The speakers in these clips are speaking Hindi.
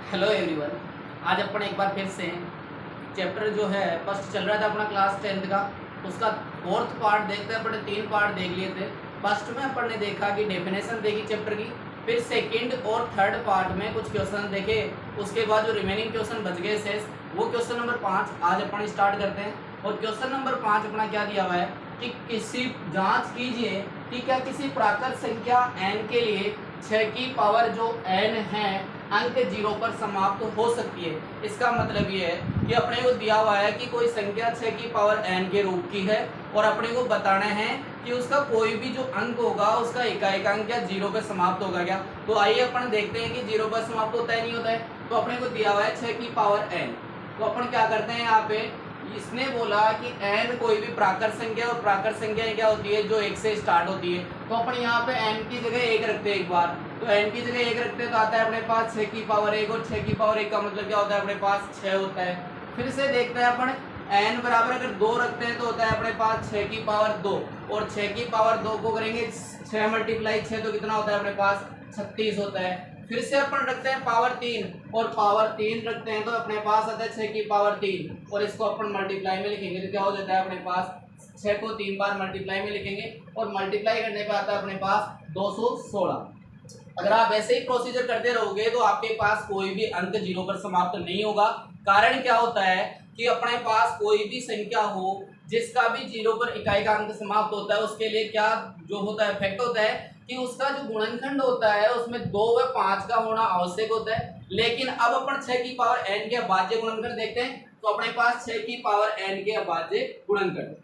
Hello everyone. आज अपन एक बार फिर से चैप्टर जो है फर्स्ट चल रहा था अपना क्लास 10th का, उसका फोर्थ पार्ट देखते हैं। अपन ने 3 पार्ट देख लिए थे। फर्स्ट में अपन ने देखा कि डेफिनेशन देखी चैप्टर की, फिर सेकंड और थर्ड पार्ट में कुछ क्वेश्चन देखे। उसके बाद जो रिमेनिंग क्वेश्चन बच गए शेष, वो क्वेश्चन नंबर 5 आज अपन स्टार्ट करते हैं। और क्वेश्चन नंबर 5 अपना क्या दिया हुआ है कि किसी जांच कीजिए कि क्या किसी प्राकृत संख्या n के लिए 6 की पावर जो n है अंक 0 पर समाप्त हो सकती है। इसका मतलब ये है कि अपने को दिया हुआ है कि कोई संख्या 6 की पावर n के रूप की है और अपने को बताना है कि उसका कोई भी जो अंक होगा उसका इकाई अंक क्या 0 पर समाप्त होगा क्या। तो आइए अपन देखते हैं कि 0 पर समाप्त होता है नहीं होता है। तो अपने को दिया हुआ है 6 की पावर n। तो अपन क्या करते हैं, यहाँ पे इसने बोला कि n कोई भी प्राकृत संख्या, और प्राकृत संख्या क्या होती है जो 1 से स्टार्ट होती है। तो अपन यहाँ पे n की जगह 1 रखते हैं एक बार। तो n की जगह 1 रखते हैं तो आता है अपने पास 6 की पावर 1, और 6 की पावर 1 का मतलब क्या होता है अपने पास 6 होता है। फिर से देखते हैं अपन n बराबर अगर 2 रखते हैं तो होता है अपने पास 6 की पावर 2, और 6 की पावर 2 को करेंगे 6 मल्टीप्लाई 6 तो कितना होता है अपने पास 36 होता है। फिर से अपन रखते हैं पावर 3, और पावर 3 रखते हैं तो अपने पास आता है 6 की पावर 3, और इसको अपन मल्टीप्लाई में लिखेंगे तो क्या हो जाता है अपने पास 6 को 3 बार मल्टीप्लाई में लिखेंगे और मल्टीप्लाई करने पे आता है अपने पास 216। अगर आप ऐसे ही प्रोसीजर करते रहोगे तो आपके पास कोई भी अंक 0 पर समाप्त नहीं होगा। कारण क्या होता है कि अपने पास कोई भी संख्या हो जिसका भी 0 पर इकाई का अंक समाप्त होता है, उसके लिए क्या जो होता है इफेक्ट होता है कि उसका जो गुणनखंड होता है उसमें 2 व 5 का होना आवश्यक होता है। लेकिन अब अपन 6 की पावर n के अभाज्य गुणनखंड देखते हैं। तो अपने पास 6 की पावर n के अभाज्य गुणनखंड,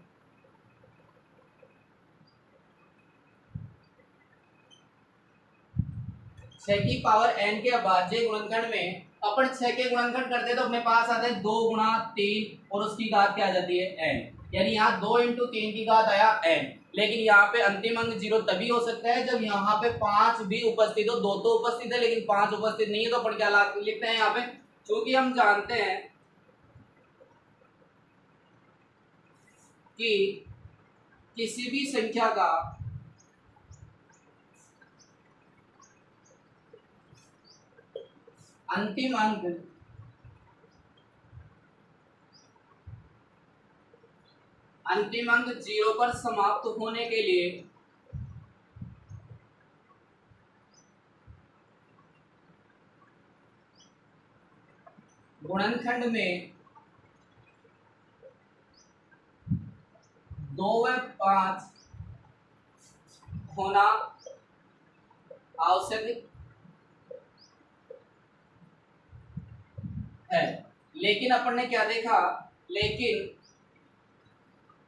6 की पावर n के अभाज्य गुणनखंड में अपन 6 के गुणनखंड करते हैं तो अपने पास आता है 2 गुणा 3 और उसकी घात क्या आ जाती है n। यानी यहाँ 2 इंटू 3 की घात आया n। लेकिन यहाँ पे अंतिम अंक 0 तभी हो सकता है जब यहाँ पे 5 भी उपस्थित हो। 2 तो उपस्थित है लेकिन 5 उपस्थित नहीं है, तो अपन क्या लिखते हैं यहाँ पे, क्योंकि हम जानते हैं कि किसी भी संख्या का अंतिम अंक अंतिम अंक 0 पर समाप्त होने के लिए गुणनखंड में 2 व 5 होना आवश्यक है। लेकिन अपन ने क्या देखा, लेकिन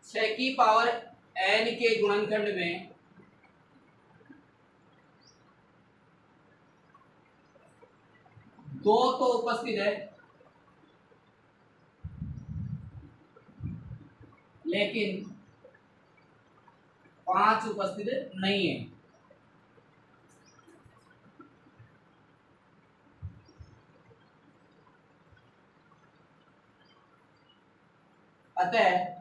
6 की पावर n के गुणनखंड में 2 तो उपस्थित है लेकिन 5 उपस्थित नहीं है। अतः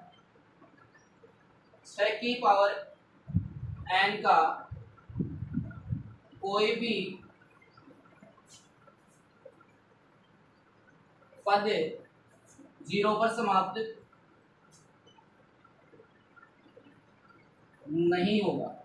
6 की पावर n का कोई भी पद 0 पर समाप्त नहीं होगा।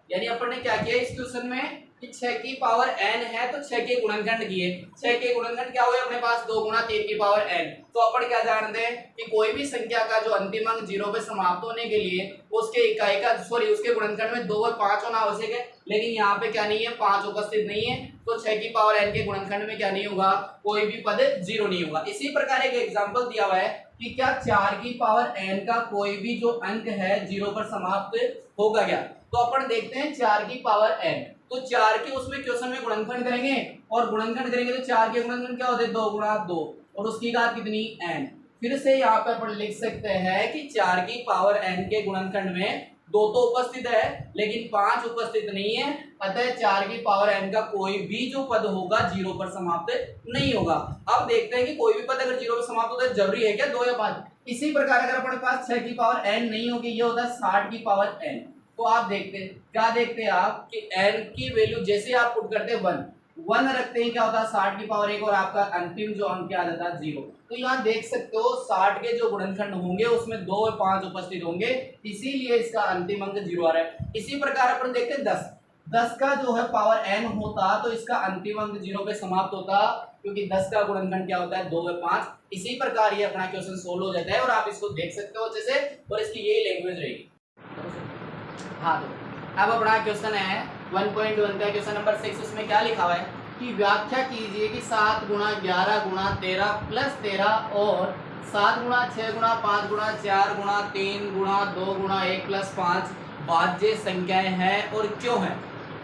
यानी अपन ने क्या किया इस क्वेश्चन में कि 6 की पावर n है तो 6 के गुणनखंड किए। 6 के गुणनखंड क्या हुए अपने पास 2 गुणा 3 की पावर n। तो अपन क्या जानते हैं कि कोई भी संख्या का जो अंतिम अंक 0 पे समाप्त होने के लिए उसके इकाई का उसके गुणनखंड में 2 व 5 होना आवश्यक है। लेकिन यहाँ पे क्या नहीं है, 5 उपस्थित नहीं है, तो 6 की पावर n के गुणनखंड में क्या नहीं होगा, कोई भी पद 0 नहीं होगा। इसी प्रकार एक एग्जाम्पल दिया हुआ है कि क्या 4 की पावर n का कोई भी जो अंक है 0 पर समाप्त होगा क्या। तो अपन देखते हैं 4 की पावर n, तो 4 के उसमें क्वेश्चन में गुणनखंड करेंगे, और गुणनखंड करेंगे तो 4 के गुणनखंड क्या होते हैं 2 गुणा 2, और उसकी घात कितनी n। फिर से यहाँ पे अपन लिख सकते हैं कि 4 की पावर n के गुणनखंड में 2 तो उपस्थित है लेकिन 5 उपस्थित नहीं है। अतः 4 की पावर n का कोई भी जो पद होगा 0 पर समाप्त नहीं होगा। अब देखते हैं कि कोई भी पद अगर 0 पर समाप्त होता है जरूरी है क्या 2 या 5। इसी प्रकार अगर अपने पास 6 की पावर n नहीं होगी, ये होता है 60 की पावर n। तो आप देखते हैं क्या देखते हैं आप कि n की वैल्यू जैसे आप पुट करते हैं 1 रखते हैं क्या होता है 60 की पावर 1 और आपका अंतिम जो अंक क्या आ जाता है 0। तो यहाँ देख सकते हो 60 के जो गुणनखंड होंगे उसमें 2 और 5 उपस्थित होंगे, इसीलिए इसका अंतिम अंक 0 आ रहा है। इसी प्रकार अपन देखते हैं 10 का जो है पावर n होता तो इसका अंतिम अंक 0 पे समाप्त होता, क्योंकि 10 का गुणनखंड क्या होता है 2 और 5। इसी प्रकार ये अपना क्वेश्चन सोल्व हो जाता है और आप इसको देख सकते हो अच्छे से, और इसकी यही लैंग्वेज रहेगी। हाँ, तो अब अपना क्वेश्चन है 1.1 का क्वेश्चन नंबर 6। उसमें क्या लिखा हुआ है कि व्याख्या कीजिए कि 7 गुणा 11 गुणा 13 प्लस 13 और 7 गुणा 6 गुणा 5 गुणा 4 गुणा 3 गुणा 2 गुणा 1 प्लस 5 भाज्य संख्याएं हैं और क्यों है।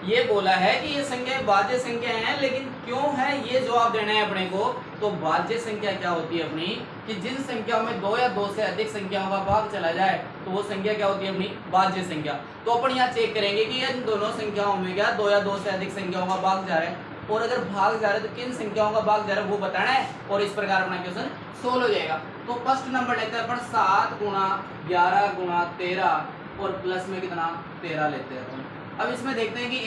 ये बोला है कि ये संख्याएं भाज्य संख्याएं हैं, लेकिन क्यों है ये जवाब देना है अपने को। तो भाज्य संख्या क्या होती है अपनी कि जिन संख्याओं में 2 या 2 से अधिक संख्याओं का भाग चला जाए तो वो संख्या क्या होती है अपनी भाज्य संख्या। तो अपन यहाँ चेक करेंगे कि इन दोनों संख्याओं में क्या 2 या 2 से अधिक संख्याओं का भाग जा रहा है, और अगर भाग जा रहा है तो किन संख्याओं का भाग जा रहा है वो बताना है, और इस प्रकार अपना क्वेश्चन सोल्व हो जाएगा। तो फर्स्ट नंबर लेते हैं अपन 7 गुणा 11 गुणा 13 और प्लस में कितना 13 लेते हैं अपन। अब इसमें देखते हैं कि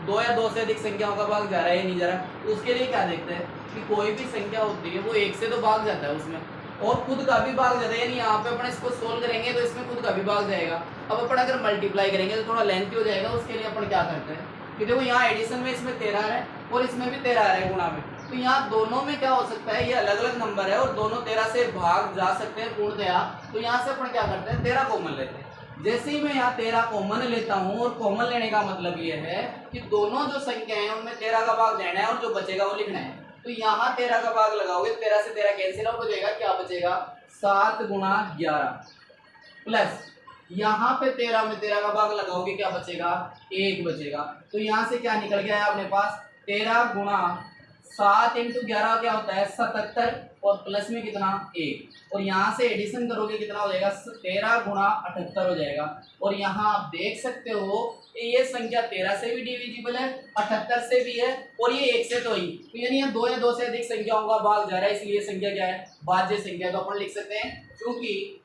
2 या 2 से अधिक संख्याओं का भाग जा रहा है या नहीं जा रहा है। तो उसके लिए क्या देखते हैं कि कोई भी संख्या होती है वो 1 से तो भाग जाता है उसमें, और खुद का भी भाग जाता है, यानी यहाँ पे अपन इसको सोल्व करेंगे तो इसमें खुद का भी भाग जाएगा। अब अपन अगर मल्टीप्लाई करेंगे तो थोड़ा लेंथी हो जाएगा, उसके लिए अपन क्या करते हैं कि देखो यहाँ एडिशन में इसमें 13 है और इसमें भी 13 है गुणा में, तो यहाँ दोनों में क्या हो सकता है ये अलग अलग नंबर है और दोनों 13 से भाग जा सकते हैं पूर्णतया। तो यहाँ से अपन क्या करते हैं 13 कॉमन लेते हैं। जैसे ही मैं यहाँ 13 कॉमन लेता हूँ, और कॉमन लेने का मतलब ये है कि दोनों जो संख्या है उनमें 13 का भाग लेना है और जो बचेगा वो लिखना है। तो यहाँ 13 का भाग लगाओगे, 13 से 13 कैंसिल आउट हो जाएगा, क्या बचेगा 7 गुणा 11 प्लस यहाँ पे 13 में 13 का भाग लगाओगे क्या बचेगा 1 बचेगा। तो यहाँ से क्या निकल गया है अपने पास 13 गुणा 7 इंटू 11 क्या होता है 77 और प्लस में कितना 1, और यहाँ से एडिशन करोगे कितना हो जाएगा 13 गुणा 78 हो जाएगा। और यहाँ आप देख सकते हो कि ये संख्या 13 से भी डिविजिबल है, 78 से भी है, और ये 1 से तो ही, तो यानी ये 2 या 2 से अधिक संख्याओं का भाग जा रहा है, इसलिए संख्या क्या है भाज्य संख्या। तो अपन लिख सकते हैं क्योंकि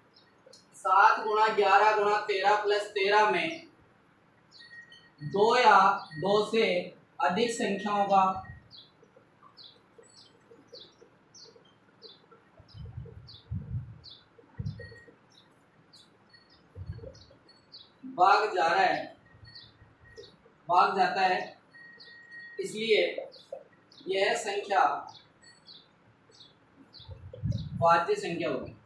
7 गुणा 11 गुणा 13 प्लस 13 में 2 या 2 से अधिक संख्याओं का भाग जा रहा है, भाग जाता है, इसलिए यह संख्या भाज्य संख्या होगी।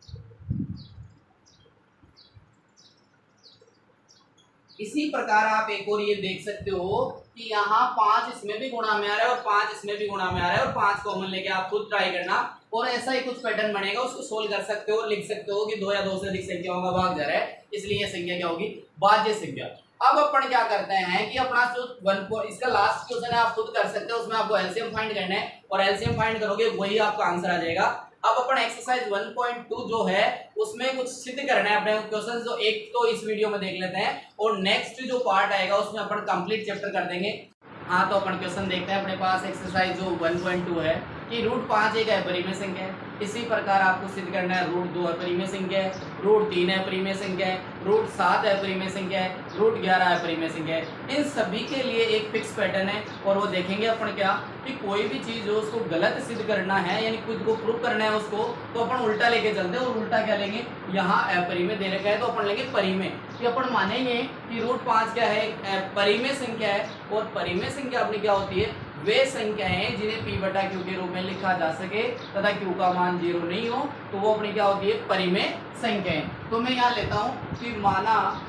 इसी प्रकार आप एक और ये देख सकते हो कि यहाँ 5 इसमें भी गुणा में आ रहा है और 5 इसमें भी गुणा में आ रहा है, और 5 कॉमन लेके आप खुद ट्राई करना, और ऐसा ही कुछ पैटर्न बनेगा, उसको सोल्व कर सकते हो, लिख सकते हो कि 2 या 2 से अधिक संख्याओं का भाग जा रहा है, इसलिए यह संख्या क्या होगी भाज्य संख्या। अब अपन क्या करते हैं कि अपना जो इसका लास्ट क्वेश्चन है आप खुद कर सकते हो, उसमें आपको एलसीएम फाइंड करना है, और एलसीएम फाइंड करोगे वही आपका आंसर आ जाएगा। अब अपन एक्सरसाइज 1.2 जो है उसमें कुछ सिद्ध करना है अपने क्वेश्चन, जो एक तो इस वीडियो में देख लेते हैं, और नेक्स्ट जो पार्ट आएगा उसमें अपन कंप्लीट चैप्टर कर देंगे। हाँ, तो अपन क्वेश्चन देखते हैं अपने पास एक्सरसाइज जो 1.2 है कि √5 एक अपरिमेय संख्या है। इसी प्रकार आपको सिद्ध करना है √2 अपरिमेय संख्या है, √3 अपरिमेय संख्या है, √7 अपरिमेय संख्या है, √11 अपरिमेय संख्या है। इन सभी के लिए एक फिक्स पैटर्न है, और वो देखेंगे अपन क्या कि कोई भी चीज़ जो उसको गलत सिद्ध करना है, यानी खुद को प्रूव करना है उसको, तो अपन उल्टा लेके चलते हैं। और उल्टा क्या लेंगे, यहाँ अपरिमेय दे रखा है तो अपन लेंगे परिमेय, कि अपन मानेंगे कि √5 क्या है परिमेय संख्या है, और परिमेय संख्या अपनी क्या होती है वे संख्याएं जिन्हें p/q के रूप में लिखा जा सके तथा q का मान 0 नहीं हो, तो वो अपनी क्या होती है परिमेय संख्याएं। तो मैं यहाँ लेता हूँ कि माना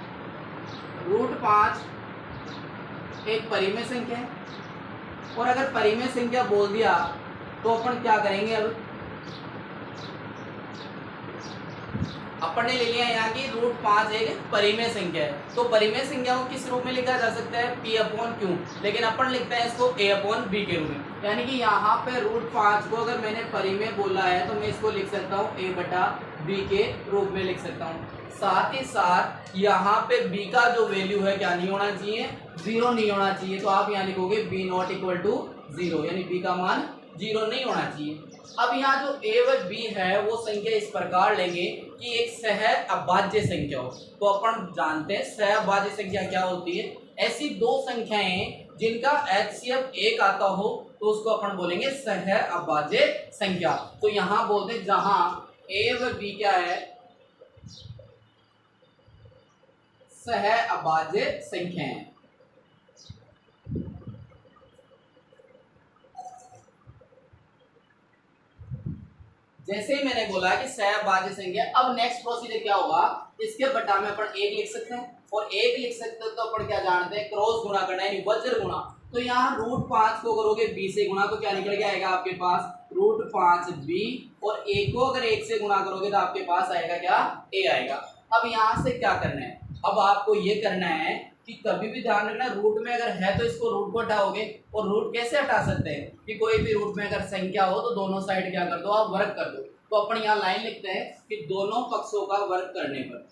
√5 एक परिमेय संख्या है, और अगर परिमेय संख्या बोल दिया तो अपन क्या करेंगे, अपन ने ले लिया यहाँ की √5 एक परिमेय संख्या है, तो परिमेय संख्या को किस रूप में लिखा जा सकता है p/q, लेकिन अपन लिखते हैं इसको a/b के रूप में। यानी कि यहाँ पे √5 को अगर मैंने परिमेय बोला है तो मैं इसको लिख सकता हूँ a/b के रूप में लिख सकता हूँ। साथ ही साथ यहाँ पे b का जो वैल्यू है क्या नहीं होना चाहिए 0 नहीं होना चाहिए, तो आप यहाँ लिखोगे b ≠ 0, यानी b का मान 0 नहीं होना चाहिए। अब यहाँ जो a व b है वो संख्या इस प्रकार लेंगे कि एक सह अभाज्य संख्या हो। तो अपन जानते हैं सह अभाज्य संख्या क्या होती है, ऐसी दो संख्याएं जिनका HCF 1 आता हो तो उसको अपन बोलेंगे सह अभाज्य संख्या। तो यहाँ बोलते हैं जहां a व b क्या है, सह अभाज्य संख्याएं। जैसे ही मैंने बोला कि सहअभाज्य संख्या, अब नेक्स्ट प्रोसीजर क्या होगा, इसके बटा में अपन एक लिख सकते हैं और एक लिख सकते हैं तो अपन क्या जानते हैं, क्रॉस गुणा करना है, वज्र गुणा। तो यहाँ √5 को करोगे b से गुणा तो क्या निकल के आएगा आपके पास √5b, और a को अगर 1 से गुणा करोगे तो आपके पास आएगा क्या, a आएगा। अब यहाँ से क्या करना है, अब आपको ये करना है कि कभी भी ध्यान रखना, रूट में अगर है तो इसको रूट को हटाओगे, और रूट कैसे हटा सकते हैं कि कोई भी रूट में अगर संख्या हो तो दोनों साइड क्या कर दो, आप वर्ग कर दो। तो अपन यहाँ लाइन लिखते हैं कि दोनों पक्षों का वर्ग करने पर,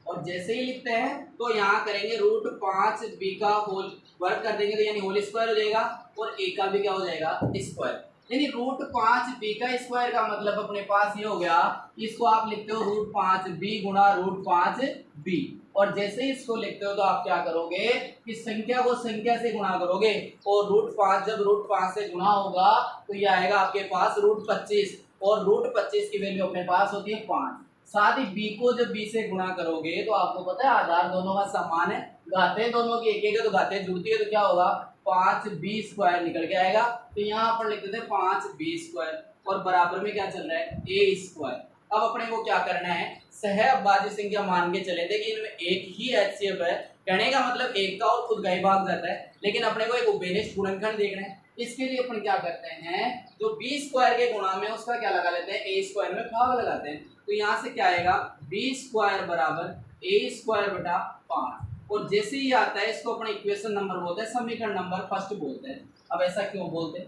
और जैसे ही लिखते हैं तो यहाँ करेंगे √5b का होल वर्ग कर देंगे तो यानी होल स्क्वायर हो जाएगा, और a का भी क्या हो जाएगा, स्क्वायर। यानी √5b का स्क्वायर का मतलब अपने पास ये हो गया, इसको आप लिखते हो √5b गुणा √5b, और जैसे ही इसको लिखते हो तो आप क्या करोगे कि संख्या को संख्या से गुणा करोगे, और √5 जब √5 से गुणा होगा तो ये आएगा आपके पास √25, और √25 की वैल्यू अपने पास होती है 5। साथ ही b को जब b से गुणा करोगे तो आपको पता है आधार दोनों का समान है, घातें दोनों की एक एक है तो घातें जुड़ती है तो क्या होगा, 5b² निकल के आएगा। तो यहाँ पर लिख देते हैं 5b², और बराबर में क्या चल रहा है, a²। अब अपने को क्या करना है, सहअभाज्य संख्या मान के चले थे कि इनमें एक ही HCF है, कहने का मतलब एक का और खुद का ही भाग जाता है, लेकिन अपने को एक उभयनिष्ठ गुणनखंड देखना है। इसके लिए अपन क्या करते हैं, जो b² के गुणा में उसका क्या लगा लेते हैं, a² में भाग लगाते हैं। तो यहाँ से क्या आएगा, b² बराबर a² बटा 5, और जैसे ही आता है इसको अपना इक्वेशन नंबर बोलते हैं, समीकरण नंबर फर्स्ट बोलते हैं। अब ऐसा क्यों बोलते हैं,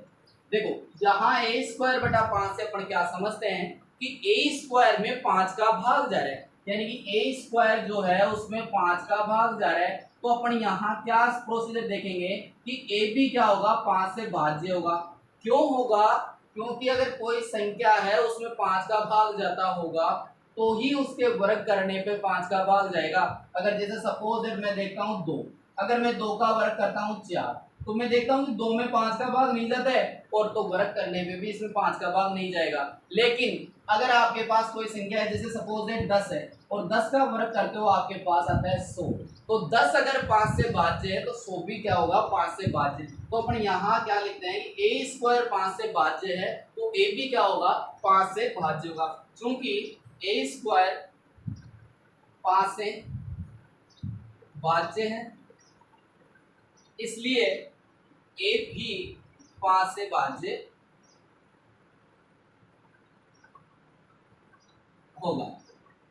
देखो जहां a² बटा 5 से अपन क्या समझते हैं कि a² में 5 का भाग जा रहा है, यानी कि a² जो है उसमें 5 का भाग जा रहा है। तो अपन यहाँ क्या प्रोसीजर देखेंगे कि a भी क्या होगा, 5 से भाज्य होगा। क्यों होगा, क्योंकि अगर कोई संख्या है उसमें 5 का भाग जाता होगा तो ही उसके वर्ग करने पे 5 का भाग जाएगा। अगर जैसे सपोज दैट मैं देखता हूँ 2, अगर मैं 2 का वर्ग करता हूँ 4, तो मैं देखता हूँ कि 2 में 5 का भाग नहीं जाता है, और तो वर्ग करने पे भी इसमें 5 का भाग नहीं जाएगा। लेकिन अगर आपके पास कोई संख्या है, जैसे सपोज दैट 10 है, और 10 का वर्ग करते हो आपके पास आता है 100, तो 10 अगर 5 से भाज्य है तो 100 भी क्या होगा, 5 से भाज्य। तो अपन यहाँ क्या लिखते हैं कि a² 5 से भाज्य है तो a भी क्या होगा, 5 से भाज्य होगा। क्योंकि a² 5 से भाज्य है, इसलिए a भी 5 से भाज्य होगा।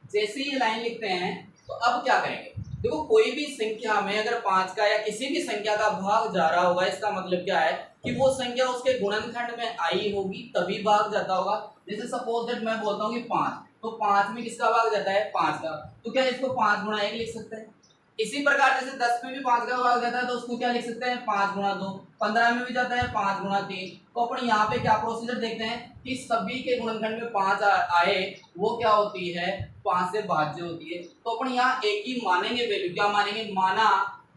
जैसे ही लाइन लिखते हैं तो अब क्या करेंगे, देखो कोई भी संख्या में अगर 5 का या किसी भी संख्या का भाग जा रहा होगा, इसका मतलब क्या है कि वो संख्या उसके गुणनखंड में आई होगी तभी भाग जाता होगा। जैसे सपोज दैट मैं बोलता हूँ कि 5, तो 5 में किसका भाग जाता है, 5 का, तो क्या इसको 5 गुणा 1 लिख सकते हैं। इसी प्रकार जैसे 10 में भी 5 का भाग जाता है तो उसको क्या लिख सकते हैं, 5 गुणा 2। 15 में भी जाता है 5 गुणा 3। तो अपन यहाँ पे क्या प्रोसीजर देखते हैं कि सभी के गुणनखंड में 5 आए, वो क्या होती है, 5 से भाज्य होती है। तो अपन यहाँ एक ही मानेंगे वैल्यू, क्या मानेंगे, माना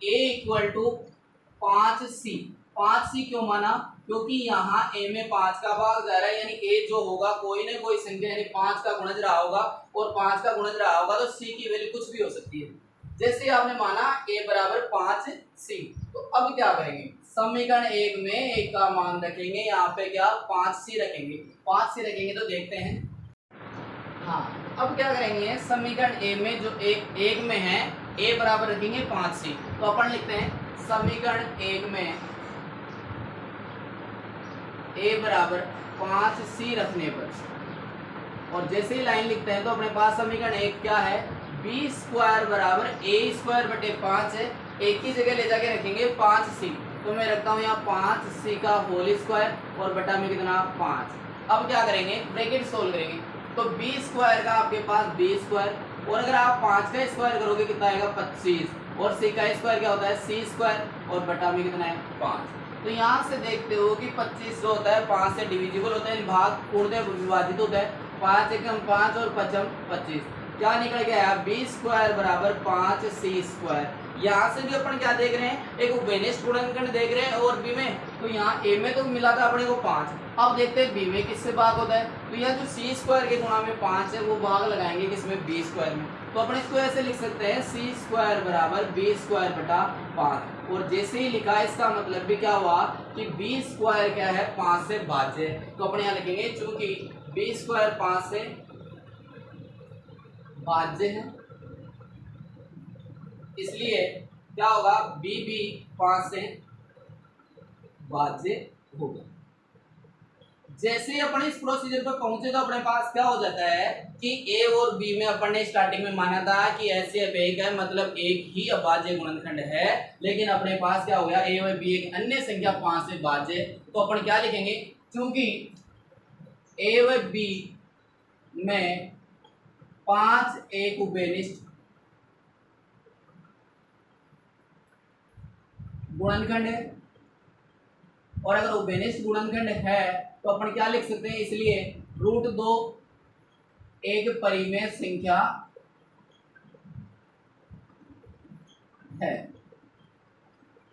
a = 5c। 5c क्यों माना, क्योंकि यहाँ a में 5 का भाग जा रहा है, यानी a जो होगा कोई ना कोई संख्या यानी 5 का गुणज रहा होगा, और 5 का गुणज रहा होगा तो c की वैल्यू कुछ भी हो सकती है। जैसे आपने माना a बराबर 5c, तो अब क्या करेंगे, समीकरण 1 में 1 का मान रखेंगे, यहाँ पे क्या 5c रखेंगे। 5c रखेंगे तो देखते हैं, हाँ अब क्या करेंगे, समीकरण a में जो एक में है a बराबर रखेंगे 5c। तो अपन लिखते हैं समीकरण 1 में a बराबर 5c रखने पर, और जैसे ही लाइन लिखते हैं तो अपने पास समीकरण 1 क्या है, b² बराबर a² बटे 5 है। एक ही जगह ले जाके रखेंगे 5c, तो मैं रखता हूँ यहाँ 5c का होल स्क्वायर और बटा में कितना 5। अब क्या करेंगे, ब्रैकेट सोल्व करेंगे तो b² का आपके पास b², और अगर आप 5 का स्क्वायर करोगे कितना आएगा 25, और c का स्क्वायर क्या होता है c स्क्वायर और बटा में कितना है 5। तो यहाँ से देखते हो कि 25 जो होता है 5 से डिविजिबल होता है, भाग पूर्णतः विभाजित होता है। 5 एकम 5 और 5 25, क्या निकल गया b स्क्वायर बराबर 5c स्क्वायर। यहाँ से भी अपन क्या देख रहे हैं, एक उभयनिष्ठ गुणनखंड देख रहे हैं और b में, तो यहाँ a में तो मिला था अपने को 5, अब देखते हैं b में किससे भाग होता है। तो यह जो c स्क्वायर के गुणा में 5 है वो भाग लगाएंगे किसमें b स्क्वायर में, तो अपन इसको ऐसे लिख सकते हैं c स्क्वायर बराबर b स्क्वायर बटा 5। और जैसे ही लिखा इसका मतलब भी क्या हुआ कि b स्क्वायर क्या है 5 से भाज्य है, तो अपन यहाँ लिखेंगे चूंकि b स्क्वायर 5 से भाज्य है इसलिए क्या होगा b भी 5 से भाज्य होगा। जैसे ही अपन इस प्रोसीजर पर पहुंचे तो अपने पास क्या हो जाता है कि a और b में अपन ने स्टार्टिंग में माना था कि ऐसे एक है, मतलब एक ही अभाज्य गुणनखंड है, लेकिन अपने पास क्या हो गया a और b एक अन्य संख्या 5 से भाज्य, तो अपन क्या लिखेंगे, क्योंकि a और b में 5 एक उभयनिष्ठ गुणनखंड है, और अगर उभयनिष्ठ गुणनखंड है तो अपन क्या लिख सकते हैं, इसलिए √2 एक परिमेय संख्या है।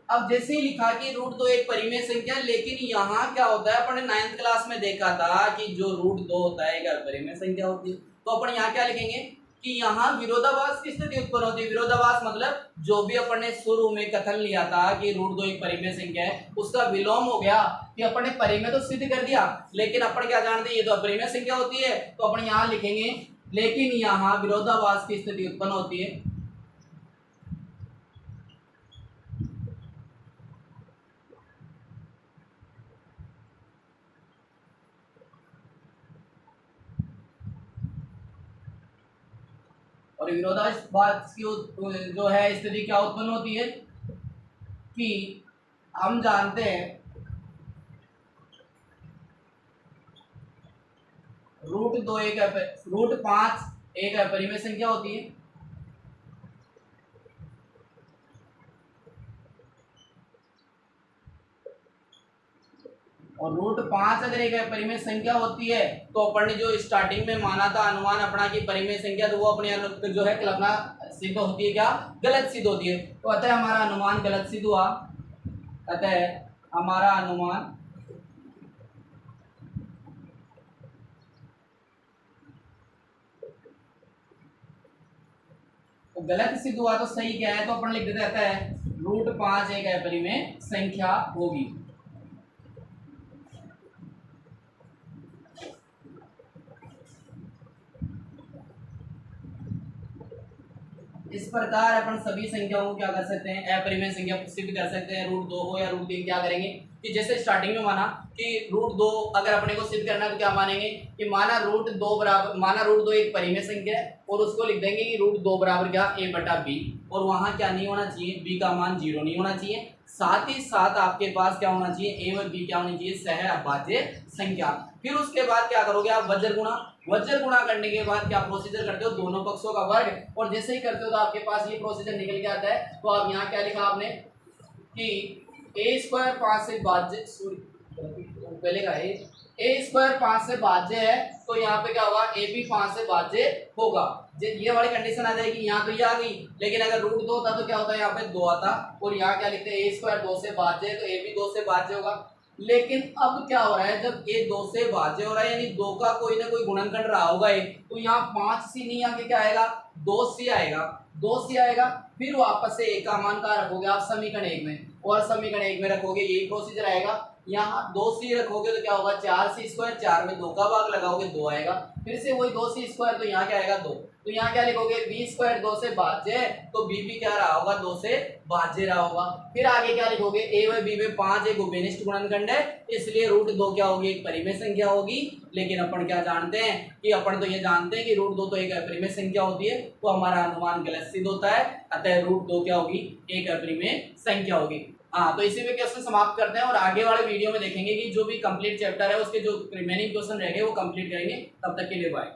अब जैसे ही लिखा कि √2 एक परिमेय संख्या, लेकिन यहाँ क्या होता है, अपन ने 9th क्लास में देखा था कि जो √2 होता है एक परिमेय संख्या होती है, तो अपन यहाँ क्या लिखेंगे कि यहाँ विरोधाभास की स्थिति उत्पन्न होती है। विरोधाभास मतलब जो भी अपन ने शुरू में कथन लिया था कि √2 एक परिमेय संख्या है, उसका विलोम हो गया कि अपन ने परिमेय तो सिद्ध कर दिया, लेकिन अपन क्या जानते हैं ये तो अपरिमेय संख्या होती है, तो अपन यहाँ लिखेंगे लेकिन यहाँ विरोधाभास की स्थिति उत्पन्न होती है। और विरोधाभास की जो है स्थिति क्या उत्पन्न होती है कि हम जानते हैं √2 एक √5 एक अपरिमेय संख्या होती है, और √5 अगर एक परिमेय संख्या होती है तो अपन ने जो स्टार्टिंग में माना था अनुमान अपना की परिमेय संख्या, तो वो अपने जो है कल्पना सिद्ध होती है, क्या गलत सिद्ध होती है। तो अतः हमारा अनुमान गलत सिद्ध हुआ, अतः हमारा अनुमान तो गलत सिद्ध हुआ। तो सही क्या है, तो अपन लिख देते रहता है √5 एक अपरिमेय संख्या होगी। इस प्रकार अपन सभी संख्याओं को क्या कर सकते हैं, अपरिमेय संख्या सिद्ध कर सकते हैं। √2 हो या √3, क्या करेंगे कि जैसे स्टार्टिंग में माना कि √2 अगर अपने को सिद्ध करना है तो क्या मानेंगे कि माना √2 एक परिमेय संख्या है, और उसको लिख देंगे कि √2 बराबर क्या a बटा b, और वहां क्या नहीं होना चाहिए, b का मान 0 नहीं होना चाहिए। साथ ही साथ आपके पास क्या होना चाहिए, a और b क्या होनी चाहिए, सह अभाज्य संख्या। फिर उसके बाद क्या करोगे आप, वज्र गुणा करने के बाद क्या प्रोसीजर करते हो, दोनों पक्षों का वर्ग, और जैसे ही करते हो तो आपके पास ये प्रोसीजर निकल के आता है। तो अब यहाँ क्या लिखा आपने कि a स्क्वायर 5 से भाज्य, पहले का a स्क्वायर 5 से भाज्य है, तो यहाँ पे क्या होगा, a भी 5 से भाज्य होगा। ये वाली कंडीशन आ जाएगी, यहाँ तो ये आ गई, लेकिन अगर √2 होता तो क्या होता है, यहाँ पे 2 आता, और यहाँ क्या लिखते हैं a स्क्वायर 2 से भाज्य है, तो a भी 2 से भाज्य होगा। लेकिन अब क्या हो रहा है, जब a 2 से भाज्य हो रहा है, यानी 2 का कोई ना कोई गुणनखंड रहा होगा एक, तो यहाँ 5c नहीं आके क्या आएगा, 2c आएगा। फिर वापस से a का मान कहाँ रखोगे आप, समीकरण 1 में, और समीकरण 1 में रखोगे, यही प्रोसीजर आएगा। यहाँ 2c रखोगे तो क्या होगा, 4c स्क्वायर, 4 में 2 का भाग लगाओगे 2 आएगा, फिर से वही 2c स्क्वायर, तो यहाँ क्या आएगा 2। तो यहाँ क्या लिखोगे, b स्क्वायर 2 से भाज्य है, तो b भी क्या रहा होगा, 2 से भाज्य रहा होगा। फिर आगे क्या लिखोगे, a व b में 5 एक उभयनिष्ठ गुणनखंड है, इसलिए √2 क्या होगी, एक परिमेय संख्या होगी। लेकिन अपन क्या जानते हैं कि अपन तो ये जानते हैं कि √2 तो एक अपरिमेय संख्या होती है, तो हमारा अनुमान गलत सिद्ध होता है, अतः √2 क्या होगी, एक अपरिमेय संख्या होगी। हाँ, तो इसी में क्वेश्चन समाप्त करते हैं, और आगे वाले वीडियो में देखेंगे कि जो भी कंप्लीट चैप्टर है उसके जो रिमेनिंग क्वेश्चन रहेंगे वो कंप्लीट करेंगे। तब तक के लिए बाय।